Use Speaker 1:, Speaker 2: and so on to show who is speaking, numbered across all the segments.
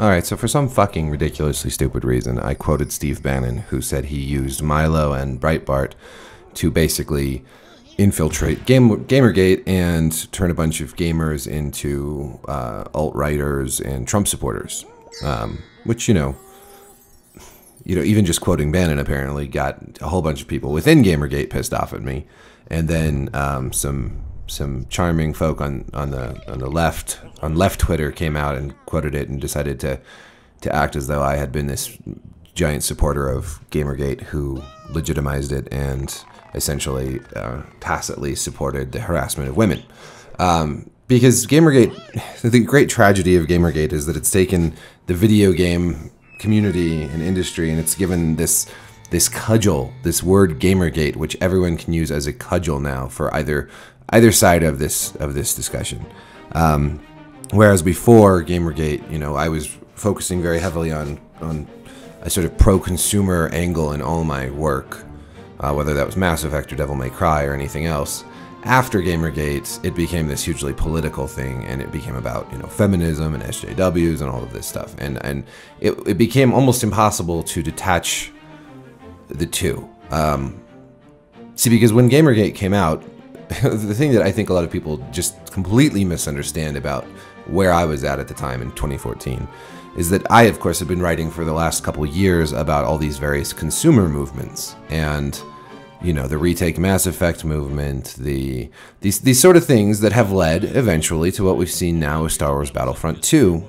Speaker 1: Alright, so for some fucking ridiculously stupid reason, I quoted Steve Bannon, who said he used Milo and Breitbart to basically infiltrate Gamergate and turn a bunch of gamers into alt-righters and Trump supporters. Which, you know, even just quoting Bannon apparently got a whole bunch of people within Gamergate pissed off at me. And then some charming folk on the left, on left Twitter, came out and quoted it and decided to act as though I had been this giant supporter of Gamergate who legitimized it and essentially tacitly supported the harassment of women. Because Gamergate, the great tragedy of Gamergate is that it's taken the video game community and industry and it's given this cudgel, this word Gamergate, which everyone can use as a cudgel now for either side of this discussion. Whereas before Gamergate, I was focusing very heavily on a sort of pro-consumer angle in all my work, whether that was Mass Effect or Devil May Cry or anything else. After Gamergate, it became this hugely political thing, and it became about feminism and SJWs and all of this stuff, and it became almost impossible to detach the two. See, because when Gamergate came out, the thing that I think a lot of people just completely misunderstand about where I was at the time in 2014 is that I, of course, have been writing for the last couple of years about all these various consumer movements and, the retake Mass Effect movement, these sort of things that have led eventually to what we've seen now with Star Wars Battlefront 2,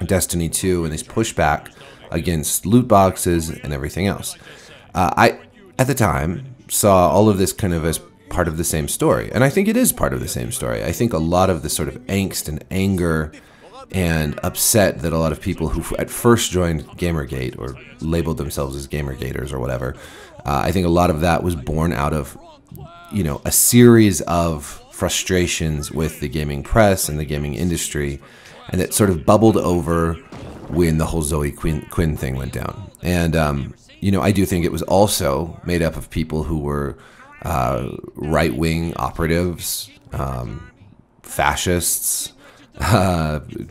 Speaker 1: Destiny 2, and this pushback against loot boxes and everything else. I, at the time, saw all of this kind of as part of the same story, and I think it is part of the same story. I think a lot of the sort of angst and anger and upset that a lot of people who at first joined Gamergate or labeled themselves as Gamergaters or whatever, I think a lot of that was born out of, a series of frustrations with the gaming press and the gaming industry, and that sort of bubbled over when the whole Zoe Quinn thing went down. And, I do think it was also made up of people who were right-wing operatives, fascists,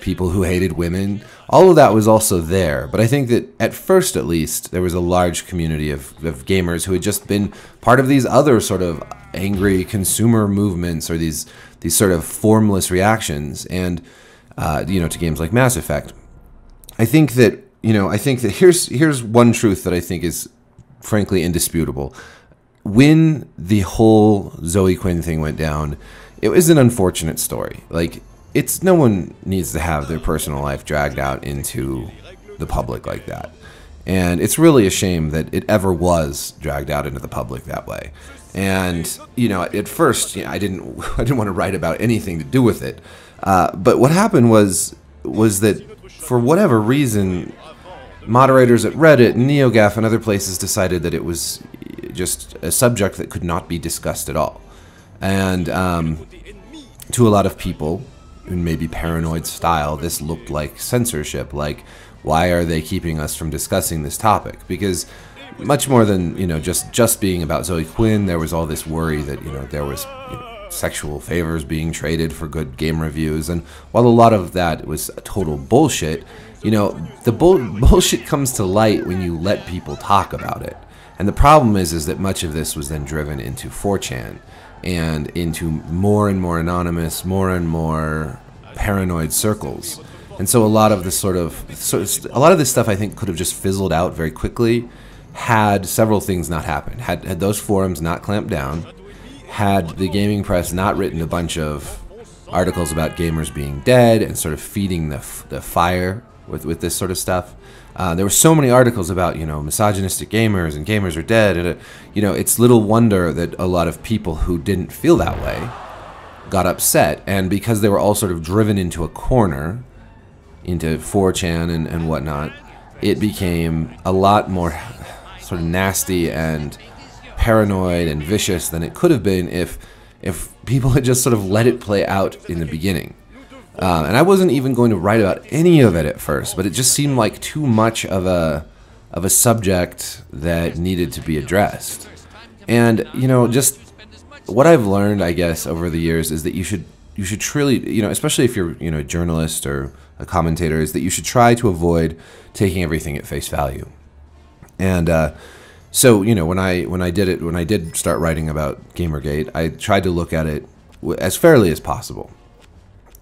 Speaker 1: people who hated women. All of that was also there, but I think that at first, at least, there was a large community of gamers who had just been part of these other sort of angry consumer movements or these sort of formless reactions, and to games like Mass Effect. I think that here's one truth that I think is frankly indisputable. When the whole Zoe Quinn thing went down, it was an unfortunate story. Like, no one needs to have their personal life dragged out into the public like that. And it's really a shame that it ever was dragged out into the public that way. And, at first, I didn't want to write about anything to do with it. But what happened was that for whatever reason, moderators at Reddit, NeoGAF, and other places decided that it was just a subject that could not be discussed at all. And to a lot of people, in maybe paranoid style, this looked like censorship. Like, why are they keeping us from discussing this topic? Because much more than just being about Zoe Quinn, there was all this worry that there was sexual favors being traded for good game reviews. And while a lot of that was total bullshit, the bullshit comes to light when you let people talk about it. And the problem is that much of this was then driven into 4chan and into more and more anonymous, more and more paranoid circles. And so a lot of this stuff I think could have just fizzled out very quickly had several things not happened. Had those forums not clamped down, had the gaming press not written a bunch of articles about gamers being dead and sort of feeding the fire with this sort of stuff. There were so many articles about, misogynistic gamers and gamers are dead. And, it's little wonder that a lot of people who didn't feel that way got upset. And because they were all sort of driven into a corner, into 4chan and whatnot, it became a lot more sort of nasty and paranoid and vicious than it could have been if people had just sort of let it play out in the beginning. And I wasn't even going to write about any of it at first, but it just seemed like too much of a subject that needed to be addressed. And, just what I've learned, I guess, over the years is that you should truly, especially if you're, a journalist or a commentator, is that you should try to avoid taking everything at face value. And so, when I did start writing about Gamergate, I tried to look at it as fairly as possible.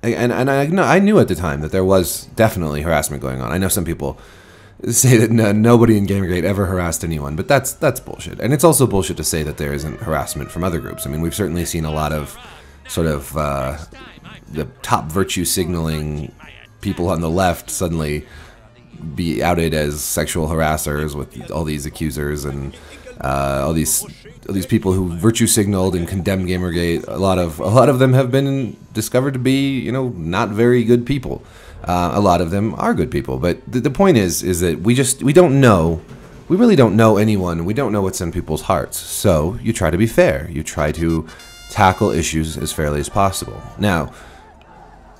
Speaker 1: And I knew at the time that there was definitely harassment going on. I know some people say that nobody in Gamergate ever harassed anyone, but that's bullshit. And it's also bullshit to say that there isn't harassment from other groups. I mean, we've certainly seen a lot of sort of the top virtue signaling people on the left suddenly be outed as sexual harassers with all these accusers and all these people who virtue signaled and condemned Gamergate. A lot of them have been discovered to be not very good people. A lot of them are good people, but the point is that we don't know. We really don't know anyone. We don't know what's in people's hearts. So you try to be fair. You try to tackle issues as fairly as possible. Now,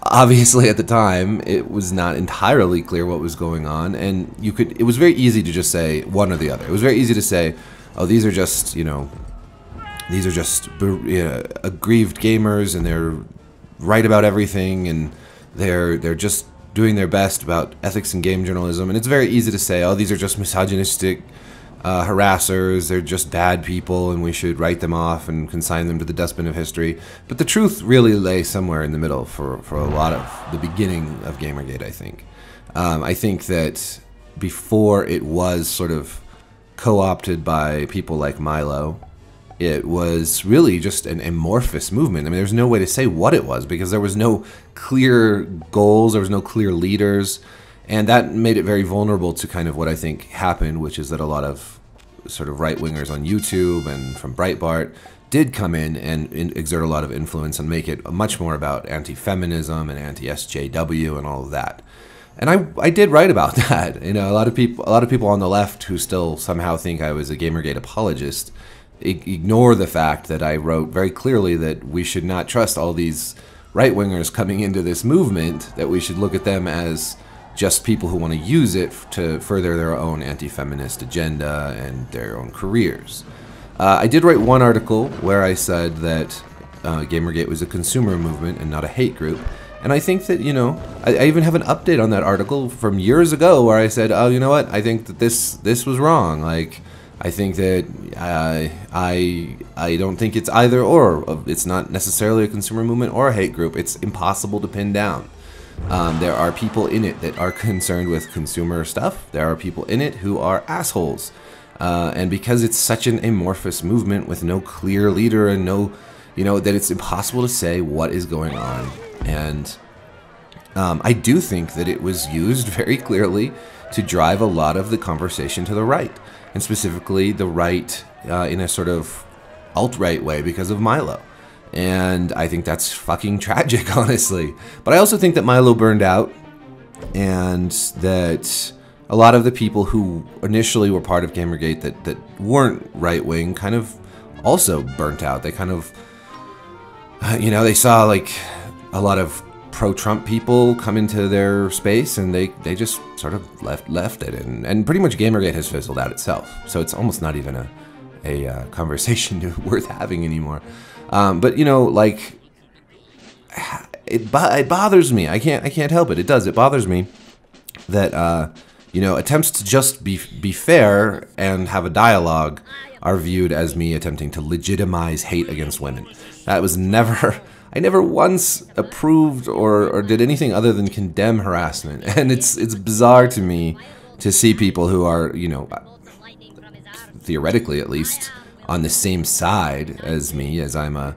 Speaker 1: obviously at the time, it was not entirely clear what was going on, and it was very easy to just say one or the other. It was very easy to say, oh, these are just aggrieved gamers, and they're right about everything, and they're just doing their best about ethics and game journalism. And it's very easy to say, oh, these are just misogynistic harassers, they're just bad people, and we should write them off and consign them to the dustbin of history. But the truth really lay somewhere in the middle for a lot of the beginning of Gamergate, I think. I think that before it was sort of co-opted by people like Milo, it was really just an amorphous movement. I mean, there's no way to say what it was because there was no clear goals, there was no clear leaders, and that made it very vulnerable to kind of what I think happened, which is that a lot of sort of right-wingers on YouTube and from Breitbart did come in and exert a lot of influence and make it much more about anti-feminism and anti-SJW and all of that. And I did write about that. A lot of people on the left who still somehow think I was a Gamergate apologist ignore the fact that I wrote very clearly that we should not trust all these right-wingers coming into this movement, that we should look at them as just people who want to use it to further their own anti-feminist agenda and their own careers. I did write one article where I said that Gamergate was a consumer movement and not a hate group. And I think that, I even have an update on that article from years ago where I said, oh, you know what, I think that this was wrong. Like, I think that I don't think it's either or. It's not necessarily a consumer movement or a hate group. It's impossible to pin down. There are people in it that are concerned with consumer stuff. There are people in it who are assholes. And because it's such an amorphous movement with no clear leader and no, that it's impossible to say what is going on. And I do think that it was used very clearly to drive a lot of the conversation to the right, and specifically the right in a sort of alt-right way because of Milo. And I think that's fucking tragic, honestly. But I also think that Milo burned out, and that a lot of the people who initially were part of Gamergate that weren't right-wing kind of also burnt out. They kind of, they saw like a lot of pro-Trump people come into their space, and they just sort of left it, and pretty much Gamergate has fizzled out itself. So it's almost not even a conversation worth having anymore. But like it bothers me. I can't help it. It does. It bothers me that attempts to just be fair and have a dialogue are viewed as me attempting to legitimize hate against women. That was never. I never once approved or did anything other than condemn harassment. And it's bizarre to me to see people who are, theoretically at least, on the same side as me, as I'm a,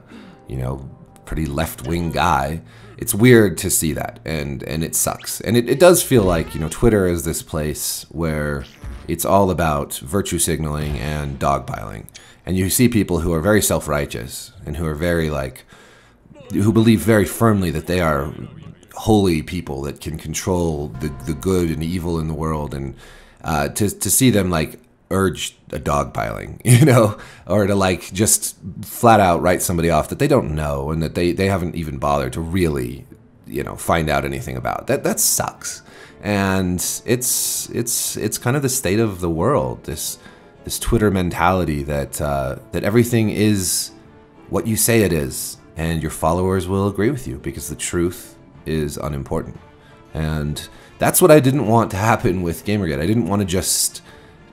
Speaker 1: pretty left-wing guy. It's weird to see that, and it sucks. And it does feel like, Twitter is this place where it's all about virtue signaling and dogpiling. And you see people who are very self-righteous and who are very, who believe very firmly that they are holy people that can control the good and evil in the world, and to see them urge a dogpiling, or to just flat out write somebody off that they don't know and that they haven't even bothered to really, find out anything about. That sucks. And it's kind of the state of the world, this Twitter mentality that everything is what you say it is. and your followers will agree with you because the truth is unimportant. And that's what I didn't want to happen with Gamergate. I didn't want to just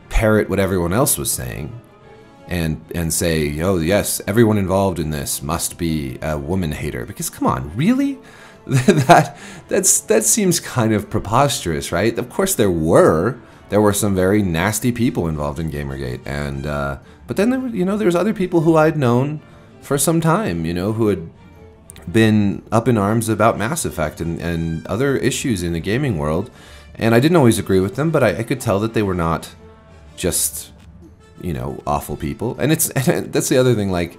Speaker 1: parrot what everyone else was saying and say, oh yes, everyone involved in this must be a woman hater. Because come on, really? that seems kind of preposterous, right? Of course there were some very nasty people involved in Gamergate, and but then there was other people who I'd known for some time, who had been up in arms about Mass Effect and other issues in the gaming world, and I didn't always agree with them, but I could tell that they were not just awful people. And that's the other thing, like,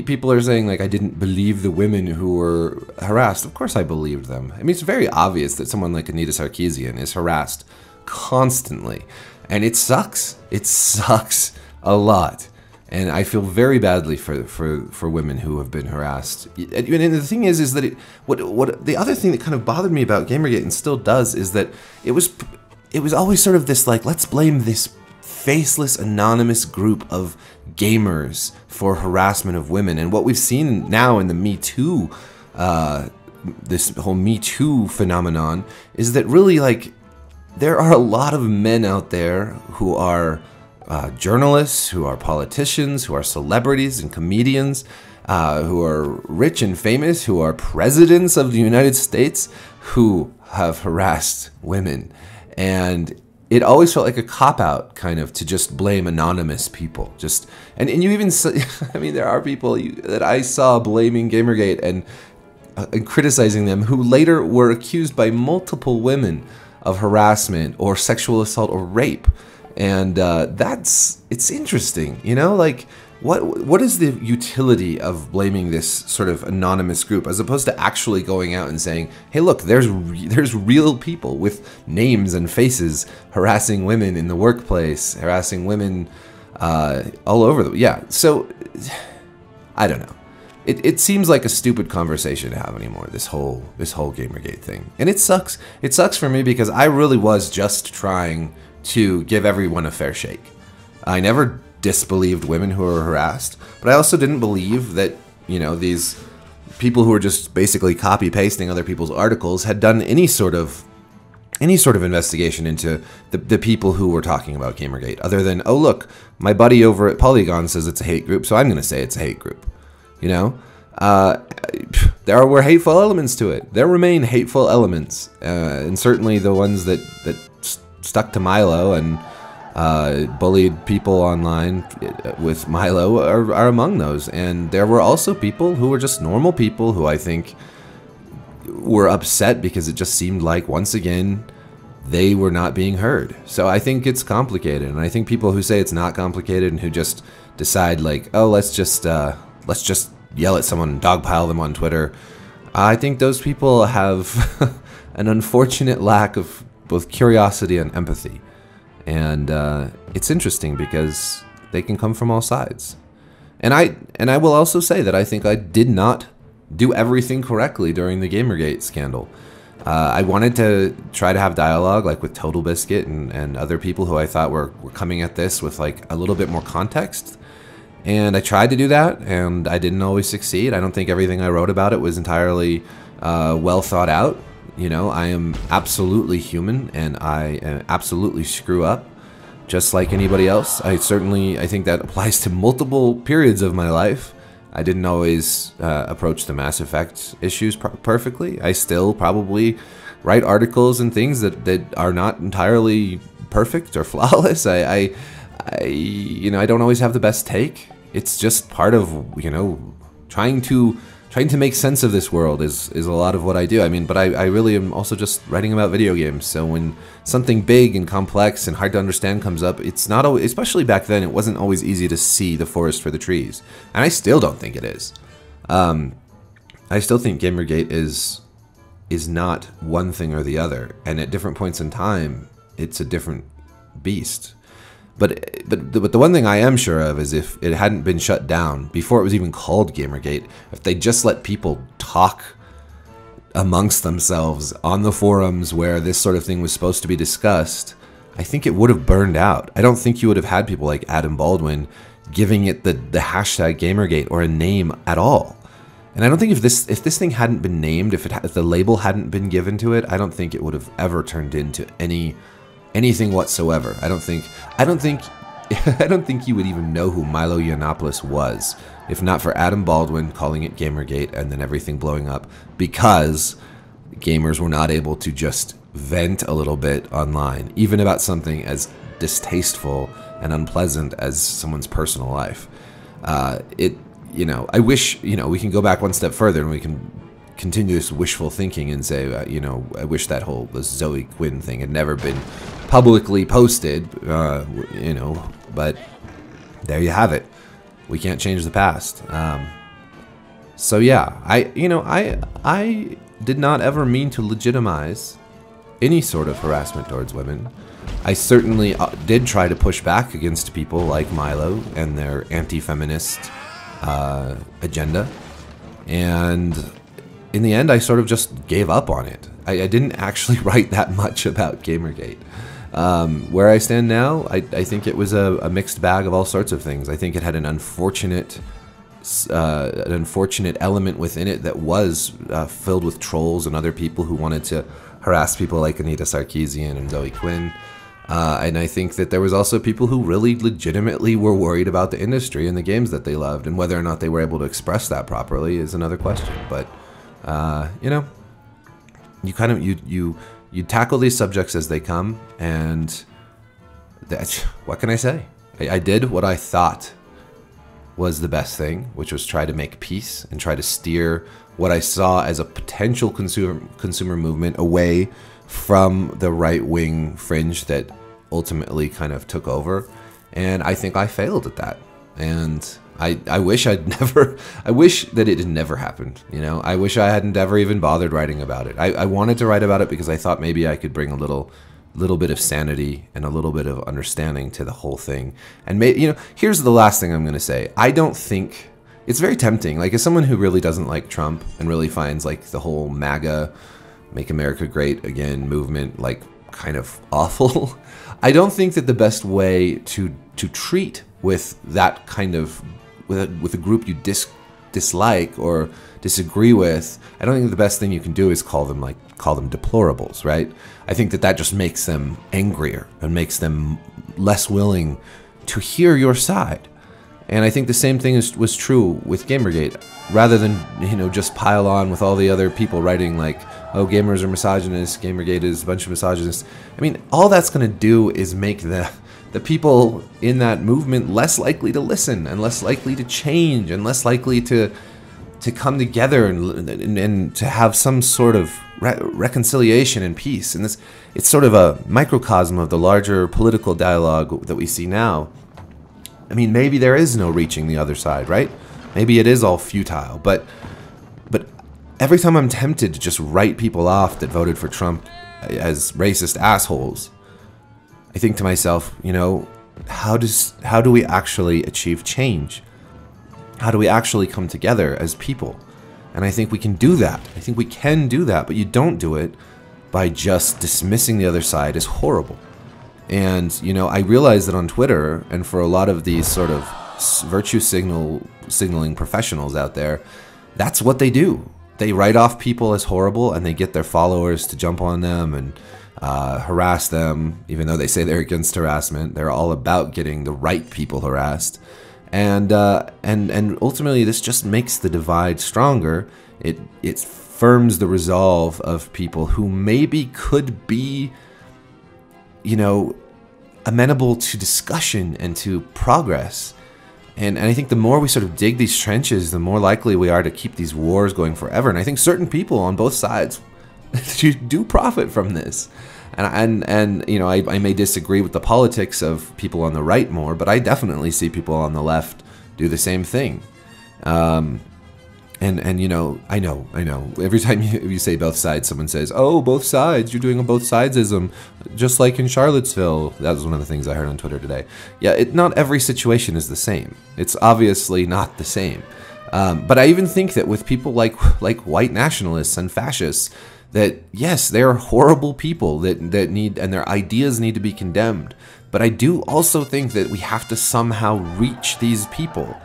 Speaker 1: people are saying, like, I didn't believe the women who were harassed. Of course I believed them. I mean, it's very obvious that someone like Anita Sarkeesian is harassed constantly, and it sucks. It sucks a lot, and I feel very badly for women who have been harassed. And the thing is that what the other thing that kind of bothered me about Gamergate, and still does, is that it was always sort of this, like, let's blame this faceless, anonymous group of gamers for harassment of women. And what we've seen now in the Me Too, this whole Me Too phenomenon, is that really, like, there are a lot of men out there who are journalists, who are politicians, who are celebrities and comedians, who are rich and famous, who are presidents of the United States, who have harassed women. And it always felt like a cop-out, kind of, to just blame anonymous people. And you even, I mean, there are people that I saw blaming Gamergate and criticizing them, who later were accused by multiple women of harassment or sexual assault or rape. And it's interesting, like, what is the utility of blaming this sort of anonymous group, as opposed to actually going out and saying, hey, look, there's real people with names and faces harassing women in the workplace, harassing women all over yeah. So I don't know. It seems like a stupid conversation to have anymore, this whole Gamergate thing. And it sucks. It sucks for me because I really was just trying to give everyone a fair shake. I never disbelieved women who were harassed, but I also didn't believe that, these people who were just basically copy-pasting other people's articles had done any sort of investigation into the people who were talking about Gamergate, other than, oh look, my buddy over at Polygon says it's a hate group, so I'm going to say it's a hate group. There were hateful elements to it. There remain hateful elements, and certainly the ones that stuck to Milo and bullied people online with Milo are among those. And there were also people who were just normal people who I think were upset because it just seemed like, once again, they were not being heard. So I think it's complicated, and I think people who say it's not complicated and who just decide, like, oh, let's just yell at someone and dogpile them on Twitter, I think those people have an unfortunate lack of both curiosity and empathy. And it's interesting because they can come from all sides. And I will also say that I think I did not do everything correctly during the Gamergate scandal. I wanted to try to have dialogue, like with Total Biscuit and other people who I thought were coming at this with, like, a little bit more context. And I tried to do that, and I didn't always succeed. I don't think everything I wrote about it was entirely well thought out. I am absolutely human, and I absolutely screw up, just like anybody else. I think that applies to multiple periods of my life. I didn't always approach the Mass Effect issues perfectly. I still probably write articles and things that are not entirely perfect or flawless. I don't always have the best take. It's just part of, trying to make sense of this world is a lot of what I do. I mean, but I really am also just writing about video games. So when something big and complex and hard to understand comes up, it's not always, especially back then, it wasn't always easy to see the forest for the trees. And I still don't think it is. I still think Gamergate is not one thing or the other. And at different points in time, it's a different beast. But the one thing I am sure of is, if it hadn't been shut down before it was even called Gamergate, if they just let people talk amongst themselves on the forums where this sort of thing was supposed to be discussed, I think it would have burned out. I don't think you would have had people like Adam Baldwin giving it the hashtag Gamergate or a name at all. And I don't think if this thing hadn't been named, if the label hadn't been given to it, I don't think it would have ever turned into anything whatsoever. I don't think I don't think you would even know who Milo Yiannopoulos was if not for Adam Baldwin calling it Gamergate and then everything blowing up because gamers were not able to just vent a little bit online, even about something as distasteful and unpleasant as someone's personal life. I wish, we can go back one step further and we can continue this wishful thinking and say, I wish that whole Zoe Quinn thing had never been publicly posted, but there you have it. We can't change the past. So yeah, I did not ever mean to legitimize any sort of harassment towards women. I certainly did try to push back against people like Milo and their anti-feminist agenda, and in the end I sort of just gave up on it. I didn't actually write that much about Gamergate. Where I stand now, I think it was a mixed bag of all sorts of things. I think it had an unfortunate element within it that was filled with trolls and other people who wanted to harass people like Anita Sarkeesian and Zoe Quinn. And I think that there was also people who really legitimately were worried about the industry and the games that they loved, and whether or not they were able to express that properly is another question. But you tackle these subjects as they come, and that's, what can I say? I did what I thought was the best thing, which was try to make peace and try to steer what I saw as a potential consumer movement away from the right-wing fringe that ultimately kind of took over. And I think I failed at that. And I wish I wish that it had never happened. I wish I hadn't ever even bothered writing about it. I wanted to write about it because I thought maybe I could bring a little bit of sanity and a little bit of understanding to the whole thing. And here's the last thing I'm going to say. I don't think it's very tempting. Like, as someone who really doesn't like Trump and really finds like the whole MAGA, Make America Great Again movement like kind of awful, I don't think that the best way to treat with that kind of with a group you dislike or disagree with, I don't think the best thing you can do is call them deplorables, right? I think that just makes them angrier and makes them less willing to hear your side. And I think the same thing was true with Gamergate. Rather than just pile on with all the other people writing like, oh, gamers are misogynists, Gamergate is a bunch of misogynists. I mean, all that's going to do is make the people in that movement less likely to listen and less likely to change and less likely to come together and to have some sort of reconciliation and peace. And it's sort of a microcosm of the larger political dialogue that we see now. I mean, maybe there is no reaching the other side, right? Maybe it is all futile, but every time I'm tempted to just write people off that voted for Trump as racist assholes, I think to myself, how do we actually achieve change? How do we actually come together as people? And I think we can do that. I think we can do that, but you don't do it by just dismissing the other side as horrible. And, I realize that on Twitter, and for a lot of these sort of virtue signaling professionals out there, that's what they do. They write off people as horrible, and they get their followers to jump on them and harass them, even though they say they're against harassment. They're all about getting the right people harassed. And ultimately, this just makes the divide stronger. It firms the resolve of people who maybe could be amenable to discussion and to progress. And I think the more we sort of dig these trenches, the more likely we are to keep these wars going forever. And I think certain people on both sides do profit from this. And I may disagree with the politics of people on the right more, but I definitely see people on the left do the same thing. I know. Every time you say both sides, someone says, "Oh, both sides. You're doing a both sidesism," just like in Charlottesville. That was one of the things I heard on Twitter today. Yeah, not every situation is the same. It's obviously not the same. But I even think that with people like white nationalists and fascists, that yes, they are horrible people that need, and their ideas need to be condemned. But I do also think that we have to somehow reach these people.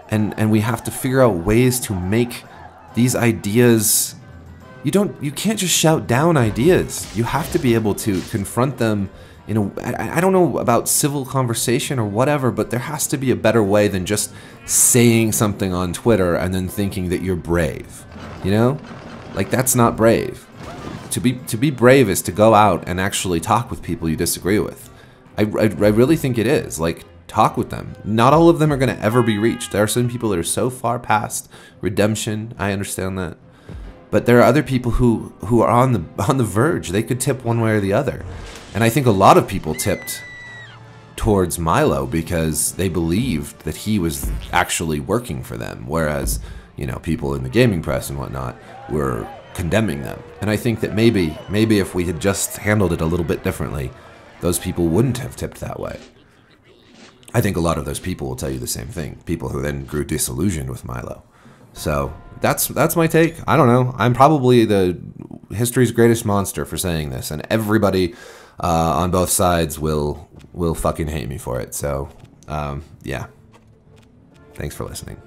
Speaker 1: And we have to figure out ways to make these ideas, you can't just shout down ideas. You have to be able to confront them in I don't know about civil conversation or whatever, but there has to be a better way than just saying something on Twitter and then thinking that you're brave. You know? Like, that's not brave. To be brave is to go out and actually talk with people you disagree with. I really think it is. Like, talk with them. Not all of them are going to ever be reached. There are some people that are so far past redemption. I understand that. But there are other people who are on the verge. They could tip one way or the other. And I think a lot of people tipped towards Milo because they believed that he was actually working for them, whereas, you know, people in the gaming press and whatnot were condemning them. And I think that maybe if we had just handled it a little bit differently, those people wouldn't have tipped that way. I think a lot of those people will tell you the same thing. People who then grew disillusioned with Milo. So that's my take. I don't know. I'm probably the history's greatest monster for saying this, and everybody on both sides will fucking hate me for it. So yeah. Thanks for listening.